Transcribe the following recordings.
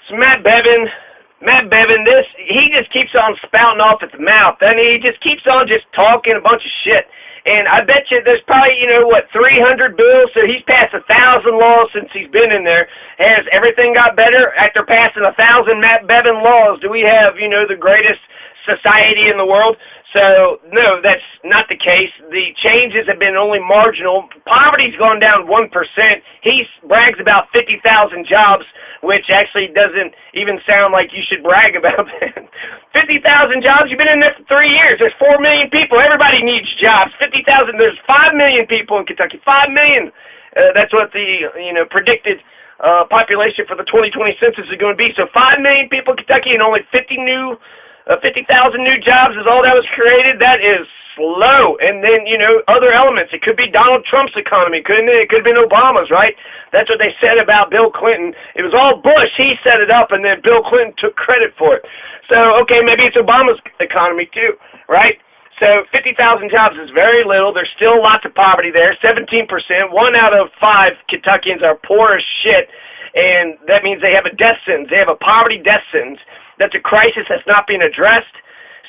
So Matt Bevin, he just keeps on spouting off at the mouth. I mean, he just keeps on just talking a bunch of shit. And I bet you there's probably, 300 bills, so he's passed 1,000 laws since he's been in there. Has everything got better after passing 1,000 Matt Bevin laws? Do we have, the greatest society in the world? So, no, that's not the case. The changes have been only marginal. Poverty's gone down 1%. He brags about 50,000 jobs, which actually doesn't even sound like you should brag about that. 50,000 jobs? You've been in there for 3 years. There's 4 million people. Everybody needs jobs. 50,000. There's 5 million people in Kentucky. 5 million. That's what the, predicted population for the 2020 census is going to be. So 5 million people in Kentucky and only 50,000 new jobs is all that was created. That is slow. And then, other elements. It could be Donald Trump's economy, couldn't it? It could have been Obama's, right? That's what they said about Bill Clinton. It was all Bush. He set it up, and then Bill Clinton took credit for it. So, okay, maybe it's Obama's economy too, right? So 50,000 jobs is very little. There's still lots of poverty there, 17%. 1 out of 5 Kentuckians are poor as shit, and that means they have a death sentence. They have a poverty death sentence. That's a crisis that's not being addressed.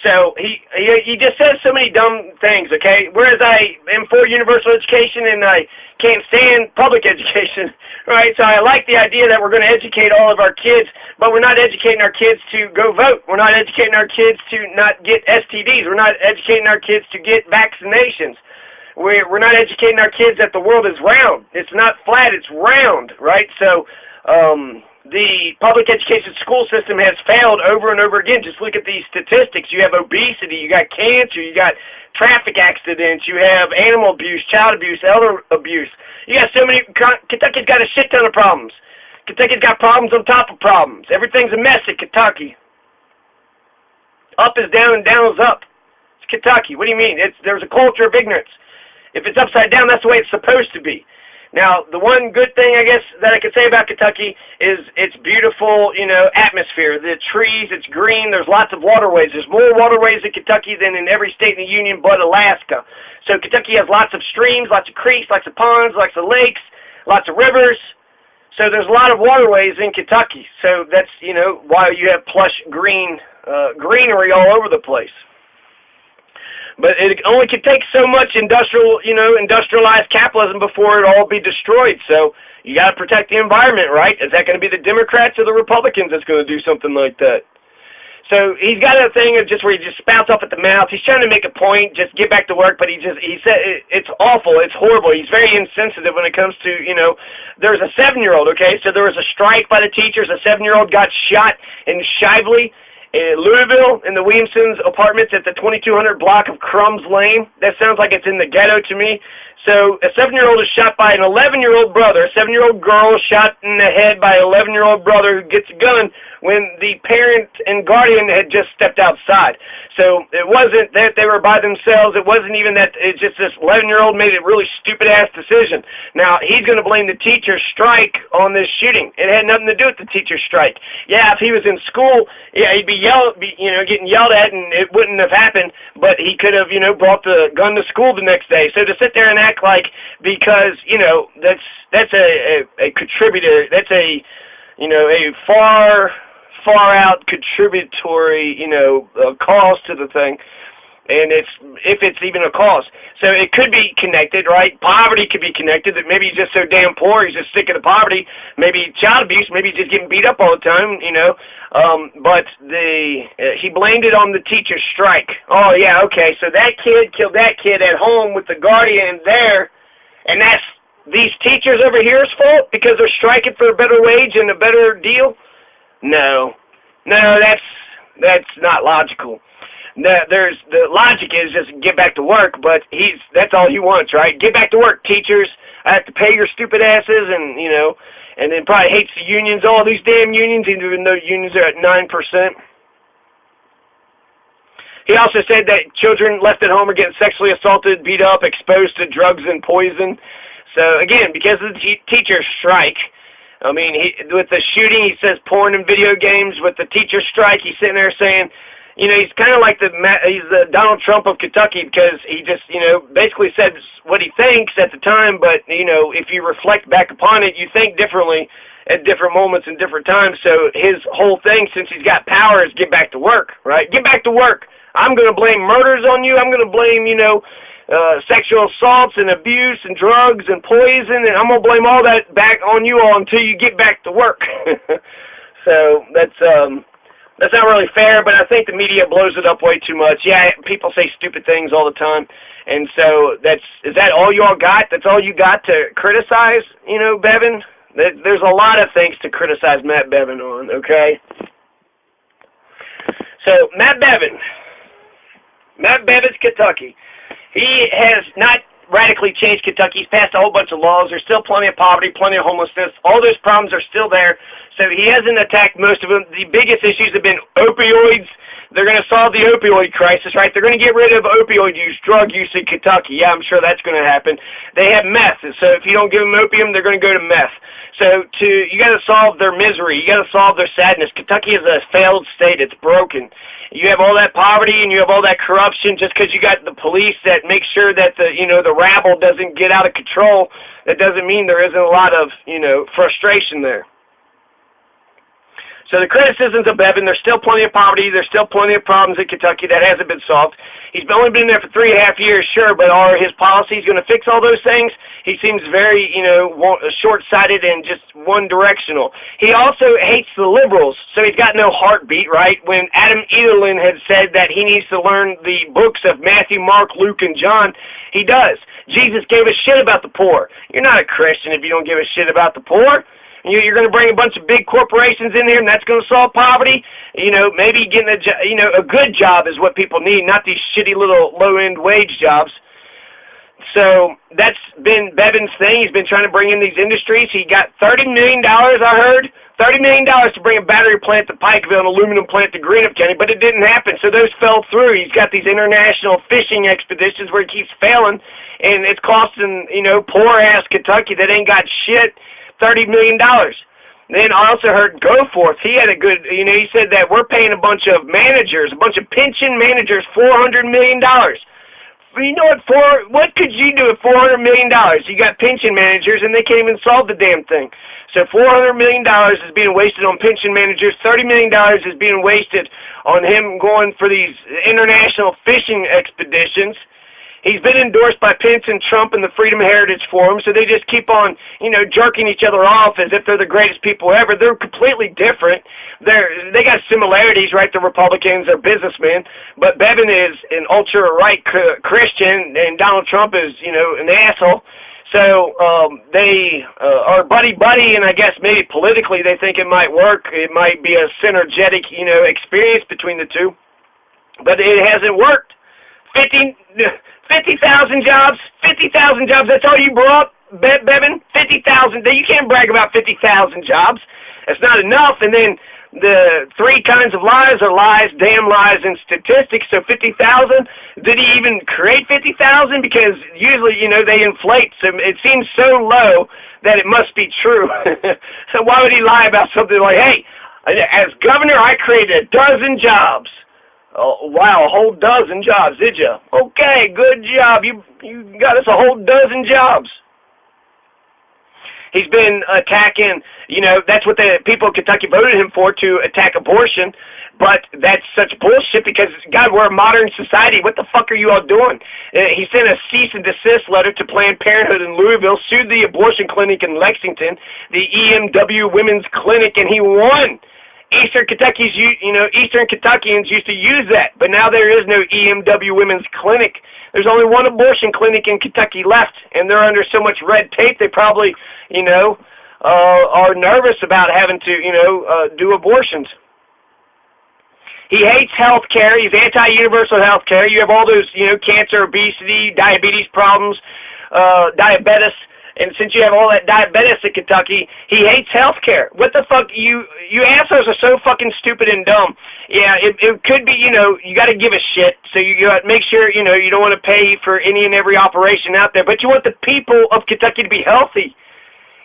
So he just says so many dumb things, okay? Whereas I am for universal education and I can't stand public education, right? So I like the idea that we're going to educate all of our kids, but we're not educating our kids to go vote. We're not educating our kids to not get STDs. We're not educating our kids to get vaccinations. We're not educating our kids that the world is round. It's not flat, it's round, right? So, the public education school system has failed over and over again. Just look at these statistics. You have obesity, you got cancer, you got traffic accidents, you have animal abuse, child abuse, elder abuse. You got so many. Kentucky's got a shit ton of problems. Kentucky's got problems on top of problems. Everything's a mess in Kentucky. Up is down and down is up. It's Kentucky. What do you mean? There's a culture of ignorance. If it's upside down, that's the way it's supposed to be. Now, the one good thing, I guess, that I could say about Kentucky is its beautiful, atmosphere. The trees, it's green, there's lots of waterways. There's more waterways in Kentucky than in every state in the Union but Alaska. So Kentucky has lots of streams, lots of creeks, lots of ponds, lots of lakes, lots of rivers. So there's a lot of waterways in Kentucky. So that's, why you have plush greenery all over the place. But it only can take so much industrialized capitalism before it all be destroyed. So you got to protect the environment, right? Is that going to be the Democrats or the Republicans that's going to do something like that? So he's got a thing of just where he just spouts off at the mouth. He's trying to make a point, just get back to work, but he said it's awful, it's horrible. He's very insensitive when it comes to, there's a 7-year-old, okay? So there was a strike by the teachers. A 7-year-old got shot in Shively, in Louisville, in the Williamson's apartments at the 2200 block of Crumbs Lane. That sounds like it's in the ghetto to me. So a 7-year-old is shot by an 11-year-old brother. A 7-year-old girl shot in the head by an 11-year-old brother who gets a gun when the parent and guardian had just stepped outside. So it wasn't that they were by themselves. It wasn't even that. It's just this 11-year-old made a really stupid-ass decision. Now, he's going to blame the teacher's strike on this shooting. It had nothing to do with the teacher's strike. Yeah, if he was in school, yeah, he'd be getting yelled at, and it wouldn't have happened, but he could have, brought the gun to school the next day. So to sit there and act like, because, that's a contributor, that's a far out contributory, cause to the thing. And if it's even a cause. So it could be connected, right? Poverty could be connected, that maybe he's just so damn poor, he's just sick of the poverty. Maybe child abuse, maybe he's just getting beat up all the time, But he blamed it on the teacher's strike. Oh, yeah, okay, so that kid killed that kid at home with the guardian there, and that's these teachers over here's fault because they're striking for a better wage and a better deal? No, that's not logical. The logic is just get back to work, but that's all he wants, right? Get back to work, teachers. I have to pay your stupid asses, and and then probably hates the unions, all these damn unions, even though unions are at 9%. He also said that children left at home are getting sexually assaulted, beat up, exposed to drugs and poison. So again, because of the teacher strike, I mean, with the shooting, he says porn and video games. With the teacher strike, he's sitting there saying, he's kind of like he's the Donald Trump of Kentucky, because he just, basically said what he thinks at the time, but, if you reflect back upon it, you think differently at different moments and different times. So his whole thing, since he's got power, is get back to work, right? Get back to work. I'm going to blame murders on you. I'm going to blame, sexual assaults and abuse and drugs and poison, and I'm going to blame all that back on you all until you get back to work. So that's not really fair, but I think the media blows it up way too much. Yeah, people say stupid things all the time, and so is that all you all got? That's all you got to criticize, Bevin? There's a lot of things to criticize Matt Bevin on, okay? So, Matt Bevin's Kentucky. He has not radically changed Kentucky. He's passed a whole bunch of laws. There's still plenty of poverty, plenty of homelessness. All those problems are still there. So he hasn't attacked most of them. The biggest issues have been opioids. They're going to solve the opioid crisis, right? They're going to get rid of opioid use, drug use in Kentucky. Yeah, I'm sure that's going to happen. They have meth, and so if you don't give them opium, they're going to go to meth. So you got to solve their misery. You got to solve their sadness. Kentucky is a failed state. It's broken. You have all that poverty and you have all that corruption just because you got the police that make sure that the rabble doesn't get out of control. That doesn't mean there isn't a lot of, frustration there. So the criticisms of Bevin, there's still plenty of poverty, there's still plenty of problems in Kentucky that hasn't been solved. He's only been there for 3.5 years, sure, but are his policies going to fix all those things? He seems very, short-sighted and just one-directional. He also hates the liberals, so he's got no heartbeat, right? When Adam Ederlin had said that he needs to learn the books of Matthew, Mark, Luke, and John, he does. Jesus gave a shit about the poor. You're not a Christian if you don't give a shit about the poor. You're going to bring a bunch of big corporations in here, and that's going to solve poverty. Maybe getting a good job is what people need, not these shitty little low-end wage jobs. So that's been Bevin's thing. He's been trying to bring in these industries. He got $30 million, I heard, $30 million to bring a battery plant to Pikeville, an aluminum plant to Greenup County, but it didn't happen. So those fell through. He's got these international fishing expeditions where he keeps failing, and it's costing, poor-ass Kentucky that ain't got shit $30 million. Then I also heard Goforth. He had a good, he said that we're paying a bunch of managers, a bunch of pension managers, $400 million. You know what could you do with $400 million? You got pension managers, and they can't even solve the damn thing. So $400 million is being wasted on pension managers. $30 million is being wasted on him going for these international fishing expeditions. He's been endorsed by Pence and Trump and the Freedom Heritage Forum, so they just keep on, jerking each other off as if they're the greatest people ever. They're completely different. They got similarities, right? The Republicans are businessmen, but Bevin is an ultra-right Christian, and Donald Trump is, an asshole. So they are buddy-buddy, and I guess maybe politically they think it might work. It might be a synergetic, experience between the two, but it hasn't worked. 50,000 jobs, that's all you brought, Bevin? 50,000, you can't brag about 50,000 jobs. That's not enough. And then the three kinds of lies are lies, damn lies, and statistics. So 50,000, did he even create 50,000? Because usually, they inflate. So it seems so low that it must be true. So why would he lie about something like, hey, as governor, I created a dozen jobs. Oh, wow, a whole dozen jobs, did you? Okay, good job. You got us a whole dozen jobs. He's been attacking, that's what the people of Kentucky voted him for, to attack abortion. But that's such bullshit because, God, we're a modern society. What the fuck are you all doing? He sent a cease and desist letter to Planned Parenthood in Louisville, sued the abortion clinic in Lexington, the EMW Women's Clinic, and he won. Eastern Kentuckians used to use that, but now there is no EMW Women's Clinic. There's only one abortion clinic in Kentucky left, and they're under so much red tape they probably, are nervous about having to, do abortions. He hates health care. He's anti-universal health care. You have all those, cancer, obesity, diabetes problems, diabetes. And since you have all that diabetes in Kentucky, he hates health care. What the fuck? You assholes are so fucking stupid and dumb. Yeah, it could be, you got to give a shit. So you got to make sure, you don't want to pay for any and every operation out there. But you want the people of Kentucky to be healthy.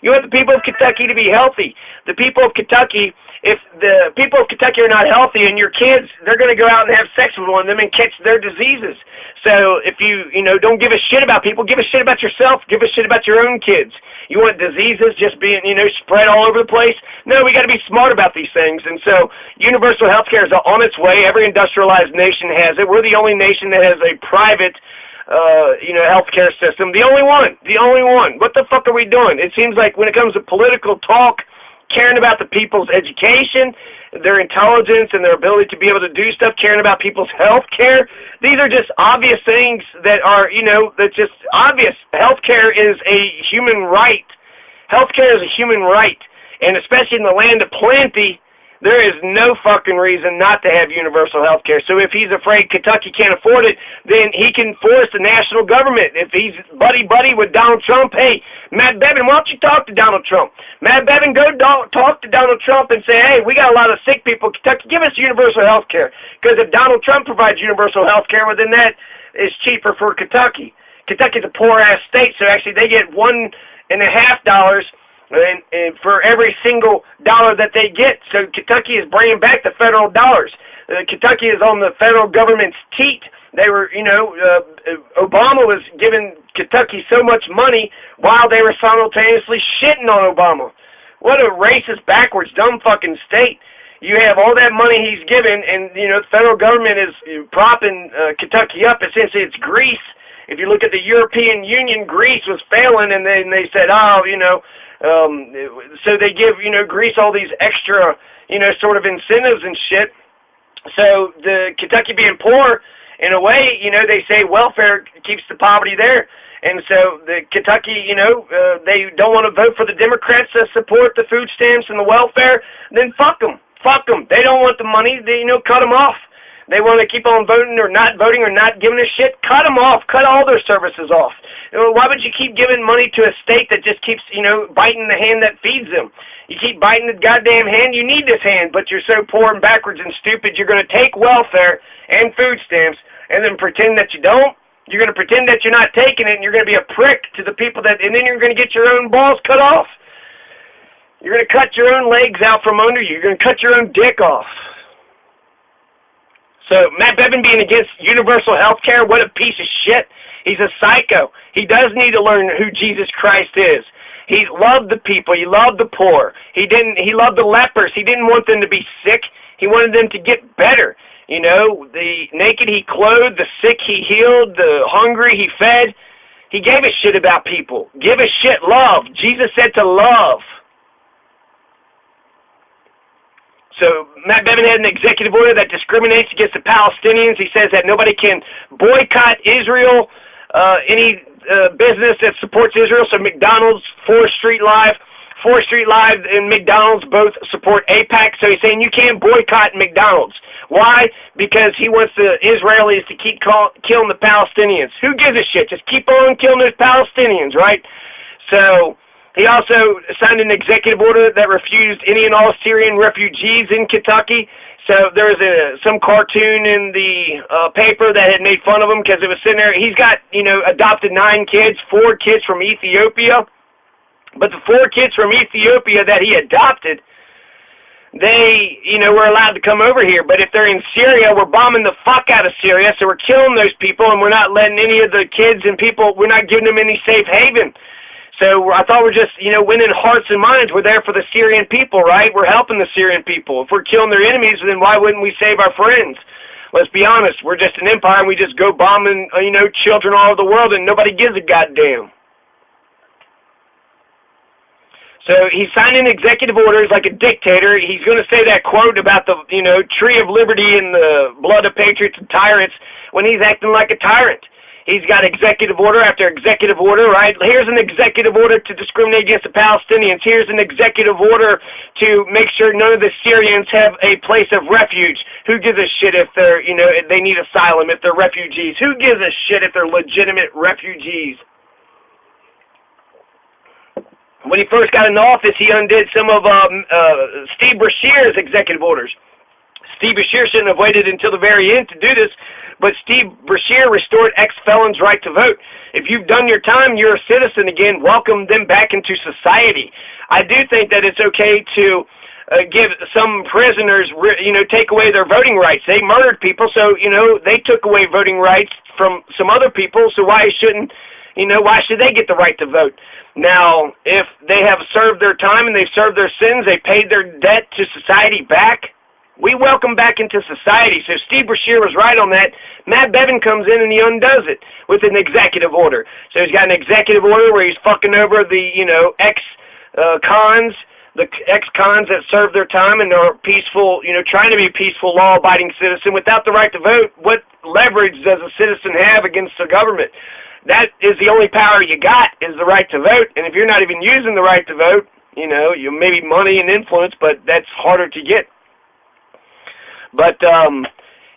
You want the people of Kentucky to be healthy. The people of Kentucky, if the people of Kentucky are not healthy and your kids, they're going to go out and have sex with one of them and catch their diseases. So if you don't give a shit about people, give a shit about yourself, give a shit about your own kids. You want diseases just being, spread all over the place? No, we got to be smart about these things. And so universal health care is on its way. Every industrialized nation has it. We're the only nation that has a private healthcare system. The only one. What the fuck are we doing? It seems like when it comes to political talk, caring about the people's education, their intelligence, and their ability to be able to do stuff, caring about people's health care, these are just obvious things that are, that's just obvious. Healthcare is a human right. Healthcare is a human right. And especially in the land of plenty, there is no fucking reason not to have universal health care. So if he's afraid Kentucky can't afford it, then he can force the national government. If he's buddy-buddy with Donald Trump, hey, Matt Bevin, why don't you talk to Donald Trump? Matt Bevin, go talk to Donald Trump and say, hey, we got a lot of sick people in Kentucky. Give us universal health care. Because if Donald Trump provides universal health care, well, then that is cheaper for Kentucky. Kentucky's a poor-ass state, so actually they get $1.50 and for every single dollar that they get. So Kentucky is bringing back the federal dollars. Kentucky is on the federal government's teat. They were, Obama was giving Kentucky so much money while they were simultaneously shitting on Obama. What a racist, backwards, dumb fucking state. You have all that money he's given, and, the federal government is propping Kentucky up. Essentially, it's Greece. If you look at the European Union, Greece was failing, and then they said, so they give, Greece all these extra, sort of incentives and shit. So the Kentucky being poor, in a way, they say welfare keeps the poverty there. And so the Kentucky, they don't want to vote for the Democrats that support the food stamps and the welfare, then fuck them. Fuck them. They don't want the money. They, cut them off. They want to keep on voting or not giving a shit. Cut them off. Cut all their services off. Why would you keep giving money to a state that just keeps, biting the hand that feeds them? You keep biting the goddamn hand. You need this hand, but you're so poor and backwards and stupid, you're going to take welfare and food stamps and then pretend that you don't. You're going to pretend that you're not taking it, and you're going to be a prick to the people that, and then you're going to get your own balls cut off. You're going to cut your own legs out from under you. You're going to cut your own dick off. So Matt Bevin being against universal health care, what a piece of shit. He's a psycho. He does need to learn who Jesus Christ is. He loved the people. He loved the poor. He loved the lepers. He didn't want them to be sick. He wanted them to get better. The naked he clothed, the sick he healed, the hungry he fed. He gave a shit about people. Give a shit, love. Jesus said to love. So Matt Bevin had an executive order that discriminates against the Palestinians. He says that nobody can boycott Israel, any business that supports Israel. So McDonald's, 4th Street Live and McDonald's both support AIPAC. So he's saying you can't boycott McDonald's. Why? Because he wants the Israelis to keep killing the Palestinians. Who gives a shit? Just keep on killing those Palestinians, right? So he also signed an executive order that refused any and all Syrian refugees in Kentucky. So there was some cartoon in the paper that had made fun of him because it was sitting there. He's got, adopted 9 kids, 4 kids from Ethiopia. But the 4 kids from Ethiopia that he adopted, they, were allowed to come over here. But if they're in Syria, we're bombing the fuck out of Syria. So we're killing those people, and we're not letting any of the kids and people, we're not giving them any safe haven. So I thought we're just, winning hearts and minds. We're there for the Syrian people, right? We're helping the Syrian people. If we're killing their enemies, then why wouldn't we save our friends? Let's be honest. We're just an empire, and we just go bombing, children all over the world, and nobody gives a goddamn. So he's signing executive orders like a dictator. He's going to say that quote about the, tree of liberty and the blood of patriots and tyrants when he's acting like a tyrant. He's got executive order after executive order, right? Here's an executive order to discriminate against the Palestinians. Here's an executive order to make sure none of the Syrians have a place of refuge. Who gives a shit if they're, if they need asylum, if they're refugees? Who gives a shit if they're legitimate refugees? When he first got in office, he undid some of Steve Brashear's executive orders. Steve Beshear shouldn't have waited until the very end to do this, but Steve Beshear restored ex-felons' right to vote. If you've done your time, you're a citizen again. Welcome them back into society. I do think that it's okay to give some prisoners, take away their voting rights. They murdered people, so, they took away voting rights from some other people, so why should they get the right to vote? Now, if they have served their time and they've served their sins, they paid their debt to society back, we welcome back into society. So Steve Beshear was right on that. Matt Bevin comes in and he undoes it with an executive order. So he's got an executive order where he's fucking over the, ex-cons, the ex-cons that serve their time and are peaceful, trying to be a peaceful, law-abiding citizen without the right to vote. What leverage does a citizen have against the government? That is the only power you got, is the right to vote. And if you're not even using the right to vote, you maybe money and influence, but that's harder to get. But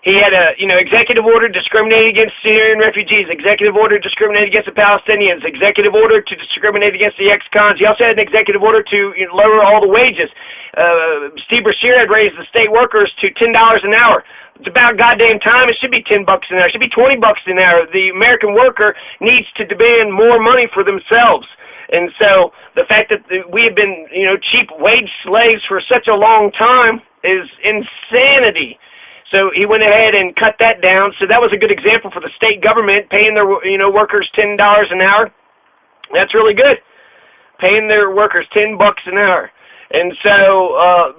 he had a, executive order discriminating against Syrian refugees, executive order discriminating against the Palestinians, executive order to discriminate against the ex-cons. He also had an executive order to lower all the wages. Steve Beshear had raised the state workers to $10 an hour. It's about goddamn time. It should be $10 an hour. It should be $20 an hour. The American worker needs to demand more money for themselves. And so the fact that we have been, cheap wage slaves for such a long time is insanity. So he went ahead and cut that down. So that was a good example for the state government paying their, workers $10 an hour. That's really good. Paying their workers $10 an hour. And so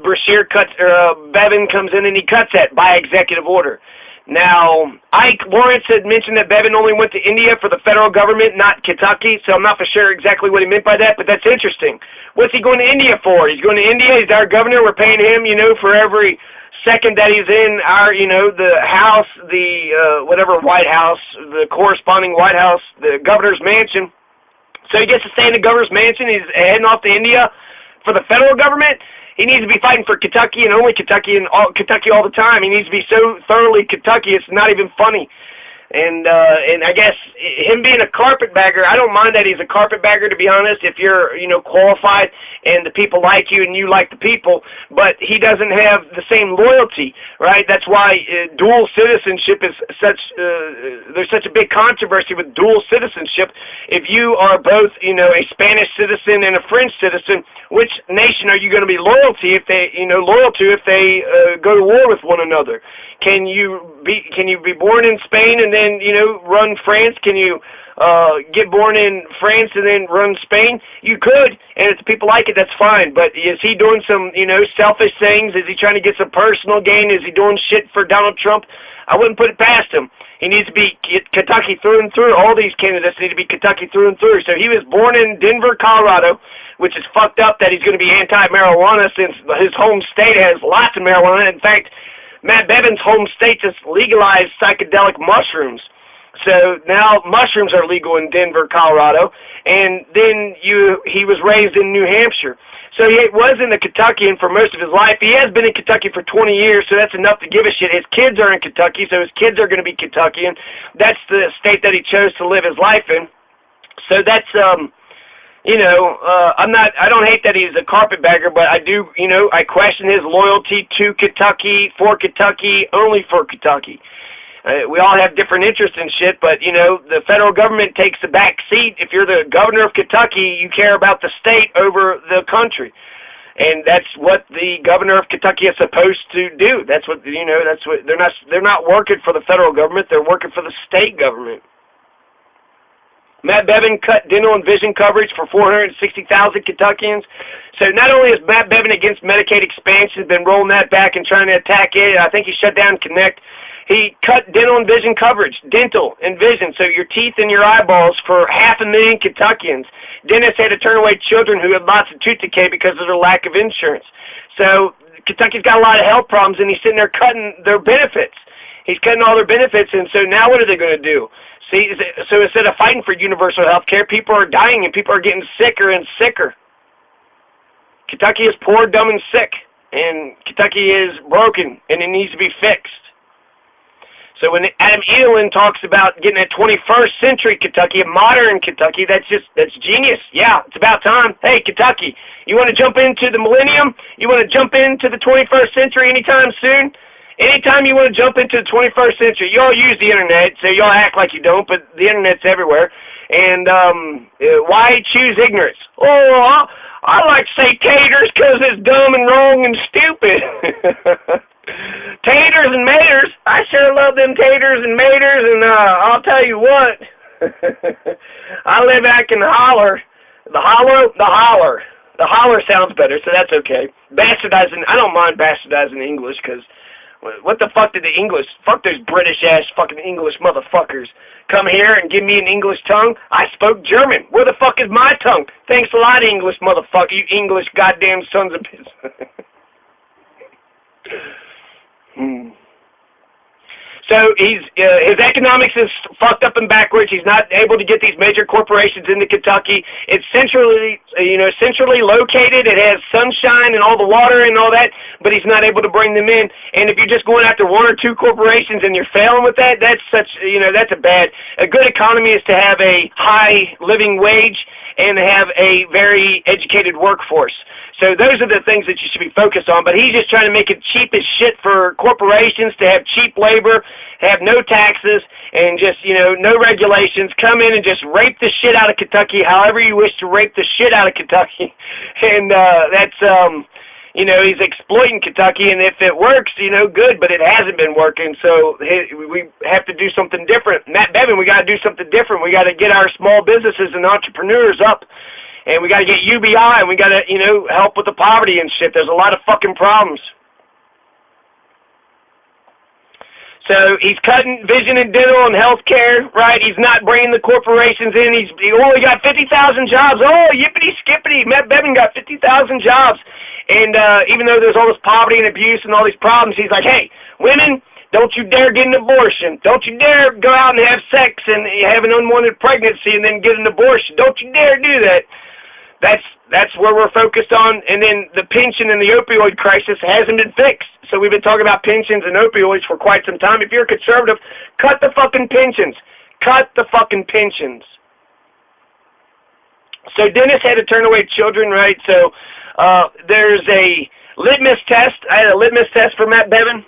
Bevin comes in and he cuts that by executive order. Now, Ike Lawrence had mentioned that Bevin only went to India for the federal government, not Kentucky, so I'm not for sure exactly what he meant by that, but that's interesting. What's he going to India for? He's going to India, he's our governor, we're paying him, for every second that he's in our, the house, the whatever White House, the corresponding White House, the governor's mansion. So he gets to stay in the governor's mansion, he's heading off to India for the federal government. He needs to be fighting for Kentucky and only Kentucky and Kentucky all the time. He needs to be so thoroughly Kentucky, it's not even funny. And I guess him being a carpetbagger, I don't mind that he's a carpetbagger, to be honest, if you're, qualified and the people like you and you like the people, but he doesn't have the same loyalty, right? That's why dual citizenship is there's such a big controversy with dual citizenship. If you are both, a Spanish citizen and a French citizen, which nation are you going to be loyal to if they go to war with one another? Can you be born in Spain and then, run France? Can you get born in France and then run Spain? You could, and if people like it, that's fine. But is he doing some, selfish things? Is he trying to get some personal gain? Is he doing shit for Donald Trump? I wouldn't put it past him. He needs to be Kentucky through and through. All these candidates need to be Kentucky through and through. So he was born in Denver, Colorado, which is fucked up that he's going to be anti-marijuana since his home state has lots of marijuana. In fact, Matt Bevin's home state just legalized psychedelic mushrooms. So now mushrooms are legal in Denver, Colorado, and then he was raised in New Hampshire. So he was in the Kentuckian for most of his life. He has been in Kentucky for 20 years, so that's enough to give a shit. His kids are in Kentucky, so his kids are going to be Kentuckian. That's the state that he chose to live his life in. So that's I don't hate that he's a carpetbagger, but I do, I question his loyalty to Kentucky, for Kentucky, only for Kentucky. We all have different interests in shit, but, the federal government takes the back seat. If you're the governor of Kentucky, you care about the state over the country. And that's what the governor of Kentucky is supposed to do. That's what, they're not working for the federal government, they're working for the state government. Matt Bevin cut dental and vision coverage for 460,000 Kentuckians. So not only has Matt Bevin against Medicaid expansion been rolling that back and trying to attack it, I think he shut down Connect. He cut dental and vision coverage, dental and vision, so your teeth and your eyeballs for 500,000 Kentuckians. Dentists had to turn away children who had lots of tooth decay because of their lack of insurance. So Kentucky's got a lot of health problems, and he's sitting there cutting their benefits. He's cutting all their benefits, and so now what are they going to do? See, so instead of fighting for universal health care, people are dying and people are getting sicker and sicker. Kentucky is poor, dumb, and sick, and Kentucky is broken, and it needs to be fixed. So when Adam Edelin talks about getting a 21st century Kentucky, a modern Kentucky, that's genius. Yeah, it's about time. Hey, Kentucky, you want to jump into the millennium? You want to jump into the 21st century anytime soon? anytime you want to jump into the 21st century, you all use the internet, so you all act like you don't, but the internet's everywhere. And why choose ignorance? Oh, I like to say taters because it's dumb and wrong and stupid. Taters and maters. I sure love them taters and maters, and I'll tell you what. I live back in the holler. The holler. The holler sounds better, so that's okay. Bastardizing, I don't mind bastardizing English, because what the fuck did the English, fuck those British-ass fucking English motherfuckers come here and give me an English tongue? I spoke German. Where the fuck is my tongue? Thanks a lot, English motherfucker, you English goddamn sons of bitches. So his economics is fucked up and backwards. He's not able to get these major corporations into Kentucky. It's centrally located. It has sunshine and all the water and all that, but he's not able to bring them in. And if you're just going after one or two corporations and you're failing with that, that's a bad. A good economy is to have a high living wage and have a very educated workforce. So those are the things that you should be focused on. But he's just trying to make it cheap as shit for corporations to have cheap labor, have no taxes, and just, no regulations. Come in and just rape the shit out of Kentucky however you wish to rape the shit out of Kentucky. And he's exploiting Kentucky, and if it works, good, but it hasn't been working, so we have to do something different. Matt Bevin, we got to do something different. We got to get our small businesses and entrepreneurs up, and we got to get UBI, and we got to, help with the poverty and shit. There's a lot of fucking problems. So he's cutting vision and dental and health care, right? He's not bringing the corporations in. He only got 50,000 jobs. Oh, yippity-skippity. Matt Bevin got 50,000 jobs. And even though there's all this poverty and abuse and all these problems, he's like, hey, women, don't you dare get an abortion. Don't you dare go out and have sex and have an unwanted pregnancy and then get an abortion. Don't you dare do that. That's where we're focused on. And then the pension and the opioid crisis hasn't been fixed. So we've been talking about pensions and opioids for quite some time. If you're a conservative, cut the fucking pensions. Cut the fucking pensions. So Dennis had to turn away children, right? So there's a litmus test. I had a litmus test for Matt Bevin.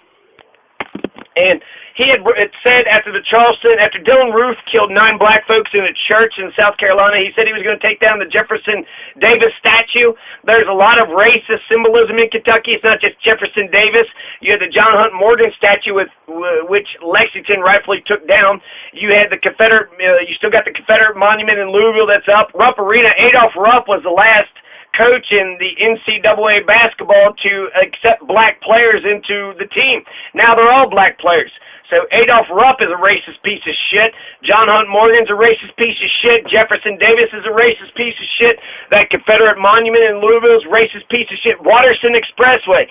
And it said after Dylan Roof killed 9 black folks in a church in South Carolina, he said he was going to take down the Jefferson Davis statue. There's a lot of racist symbolism in Kentucky. It's not just Jefferson Davis. You had the John Hunt Morgan statue, which Lexington rightfully took down. You had the Confederate. You still got the Confederate monument in Louisville that's up. Rupp Arena. Adolph Rupp was the last coach in the NCAA basketball to accept black players into the team. Now they're all black players. So Adolph Rupp is a racist piece of shit. John Hunt Morgan's a racist piece of shit. Jefferson Davis is a racist piece of shit. That Confederate monument in Louisville is a racist piece of shit. Waterson Expressway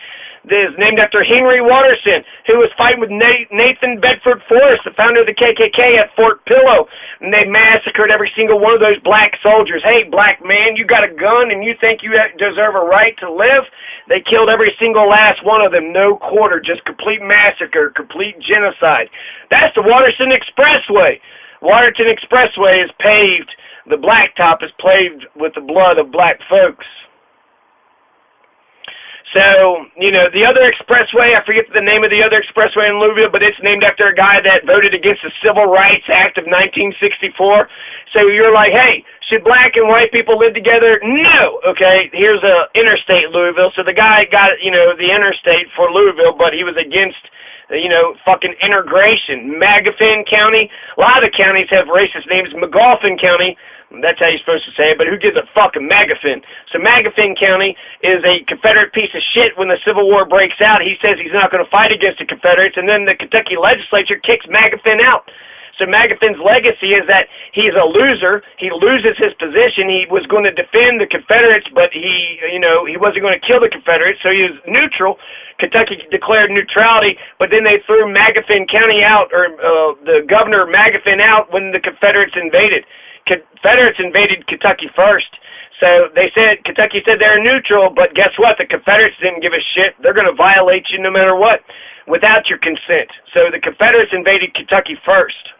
is named after Henry Waterson, who was fighting with Nathan Bedford Forrest, the founder of the KKK at Fort Pillow, and they massacred every single one of those black soldiers. Hey, black man, you got a gun and you think you deserve a right to live? They killed every single last one of them, no quarter, just complete massacre, complete genocide. That's the Waterson Expressway. Waterton Expressway is paved, the blacktop is paved with the blood of black folks. So, the other expressway, I forget the name of the other expressway in Louisville, but it's named after a guy that voted against the Civil Rights Act of 1964. So you're like, hey, should black and white people live together? No. Okay, here's a interstate Louisville. So the guy got, the interstate for Louisville, but he was against, fucking integration. Magafin County, a lot of the counties have racist names. McGolfin County, that's how you're supposed to say it, but who gives a fuck? A Magafin. So Magafin County is a Confederate piece of shit. When the Civil War breaks out, he says he's not going to fight against the Confederates, and then the Kentucky legislature kicks Magafin out. So Magafin's legacy is that he's a loser. He loses his position. He was going to defend the Confederates, but he wasn't going to kill the Confederates, so he was neutral. Kentucky declared neutrality, but then they threw Magafin County out, or the governor Magafin out when the Confederates invaded. Confederates invaded Kentucky first. So Kentucky said they're neutral, but guess what? The Confederates didn't give a shit. They're going to violate you no matter what, without your consent. So the Confederates invaded Kentucky first.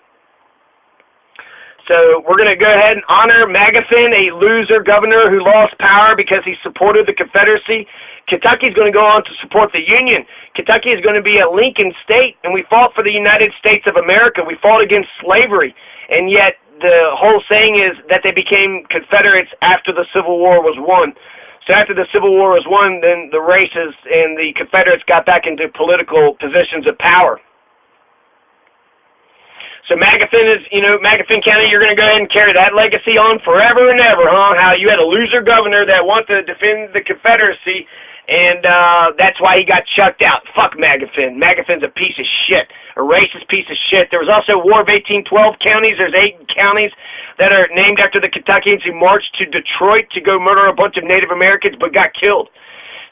So we're going to go ahead and honor Magafin, a loser governor who lost power because he supported the Confederacy. Kentucky's going to go on to support the Union. Kentucky is going to be a Lincoln state, and we fought for the United States of America. We fought against slavery, and yet the whole saying is that they became Confederates after the Civil War was won. So after the Civil War was won, then the racists and the Confederates got back into political positions of power. So Magafin is, Magafin County, you're going to go ahead and carry that legacy on forever and ever, huh? How you had a loser governor that wanted to defend the Confederacy, and that's why he got chucked out. Fuck Magafin. Magafin's a piece of shit, a racist piece of shit. There was also War of 1812 counties. There's 8 counties that are named after the Kentuckians who marched to Detroit to go murder a bunch of Native Americans but got killed.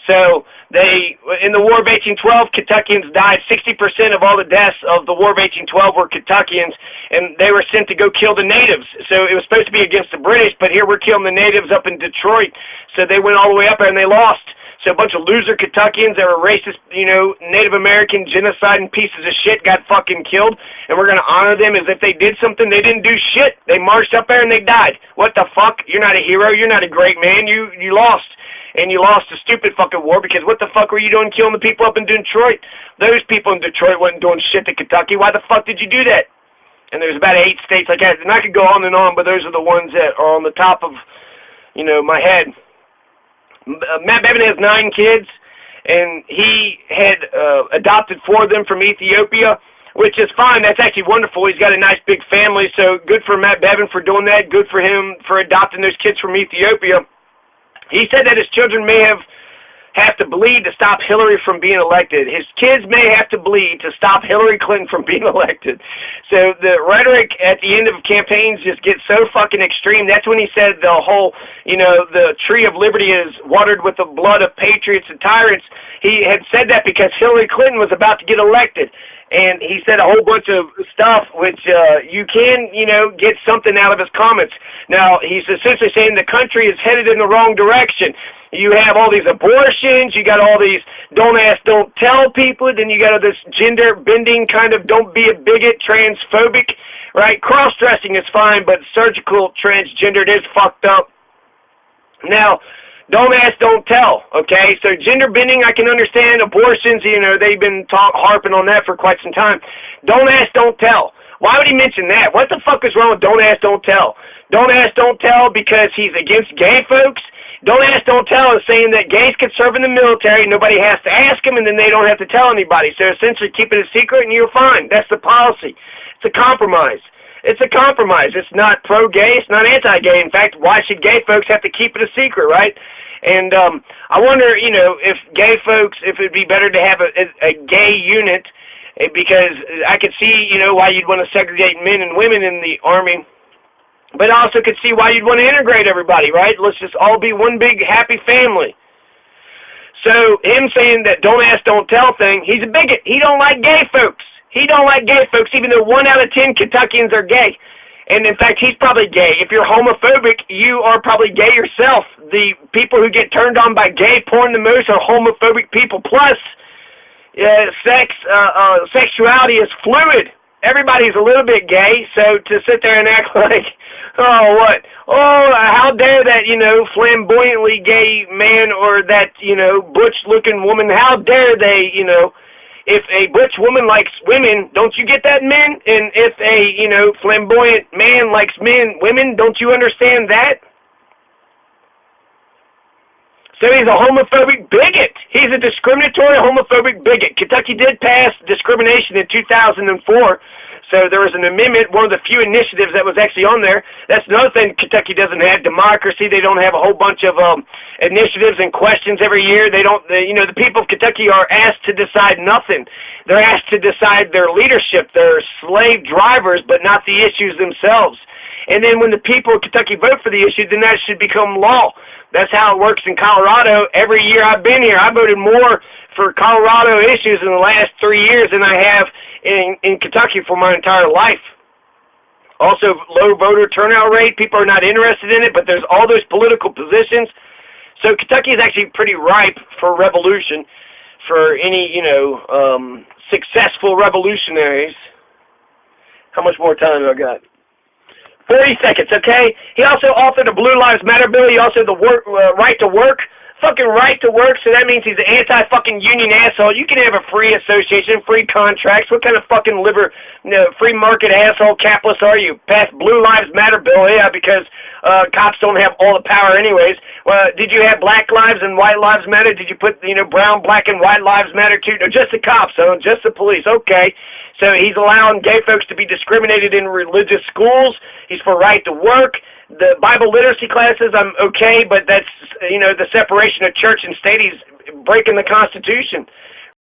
So in the War of 1812, Kentuckians died. 60% of all the deaths of the War of 1812 were Kentuckians, and they were sent to go kill the natives. So it was supposed to be against the British, but here we're killing the natives up in Detroit. So they went all the way up there and they lost. So a bunch of loser Kentuckians that were racist, Native American genocide and pieces of shit got fucking killed, and we're going to honor them as if they did something. They didn't do shit. They marched up there and they died. What the fuck? You're not a hero. You're not a great man. You lost. And you lost a stupid fucking war because what the fuck were you doing killing the people up in Detroit? Those people in Detroit wasn't doing shit to Kentucky. Why the fuck did you do that? And there's about 8 states like that. And I could go on and on, but those are the ones that are on the top of, my head. Matt Bevin has 9 kids, and he had adopted 4 of them from Ethiopia, which is fine. That's actually wonderful. He's got a nice big family, so good for Matt Bevin for doing that. Good for him for adopting those kids from Ethiopia. He said that his children may have to bleed to stop Hillary from being elected. His kids may have to bleed to stop Hillary Clinton from being elected. So the rhetoric at the end of campaigns just gets so fucking extreme. That's when he said the whole, the tree of liberty is watered with the blood of patriots and tyrants. He had said that because Hillary Clinton was about to get elected. And he said a whole bunch of stuff which you can, get something out of his comments. Now, he's essentially saying the country is headed in the wrong direction. You have all these abortions, you got all these don't ask, don't tell people, then you got all this gender-bending kind of don't be a bigot, transphobic, right? Cross-dressing is fine, but surgical transgendered is fucked up. Now, don't ask, don't tell, okay? So gender bending, I can understand. Abortions, they've been harping on that for quite some time. Don't ask, don't tell. Why would he mention that? What the fuck is wrong with don't ask, don't tell? Don't ask, don't tell because he's against gay folks? Don't ask, don't tell is saying that gays can serve in the military, nobody has to ask them, and then they don't have to tell anybody. So essentially keep it a secret and you're fine. That's the policy. It's a compromise. It's a compromise. It's not pro-gay. It's not anti-gay. In fact, why should gay folks have to keep it a secret, right? And I wonder, if gay folks, if it would be better to have a gay unit, because I could see, why you'd want to segregate men and women in the Army. But I also could see why you'd want to integrate everybody, right? Let's just all be one big happy family. So him saying that don't ask, don't tell thing, he's a bigot. He don't like gay folks. He don't like gay folks, even though 1 out of 10 Kentuckians are gay. And in fact, he's probably gay. If you're homophobic, you are probably gay yourself. The people who get turned on by gay porn the most are homophobic people. Plus, sexuality is fluid. Everybody's a little bit gay, so to sit there and act like, how dare that, flamboyantly gay man or that, butch-looking woman, how dare they, if a butch woman likes women, don't you get that, men? And if a, flamboyant man likes women, don't you understand that? So he's a homophobic bigot. He's a discriminatory homophobic bigot. Kentucky did pass discrimination in 2004, so there was an amendment, one of the few initiatives that was actually on there. That's another thing Kentucky doesn't have, democracy. They don't have a whole bunch of initiatives and questions every year. The people of Kentucky are asked to decide nothing. They're asked to decide their leadership. They're slave drivers, but not the issues themselves. And then when the people of Kentucky vote for the issue, then that should become law. That's how it works in Colorado. Every year I've been here, I voted more for Colorado issues in the last 3 years than I have in Kentucky for my entire life. Also, low voter turnout rate. People are not interested in it, but there's all those political positions. So Kentucky is actually pretty ripe for revolution, for any, successful revolutionaries. How much more time have I got? 40 seconds, okay? He also authored the Blue Lives Matter bill. He also the right to work. Fucking right to work, so that means he's an anti-fucking union asshole. You can have a free association, free contracts. What kind of fucking free market asshole capitalist are you? Pass Blue Lives Matter bill, yeah, because cops don't have all the power anyways. Did you have Black Lives and White Lives Matter? Did you put, brown, black, and white lives matter too? No, just the cops, just the police. Okay. So he's allowing gay folks to be discriminated in religious schools. He's for right to work. The Bible literacy classes, I'm okay, but that's, the separation of church and state. He's breaking the Constitution.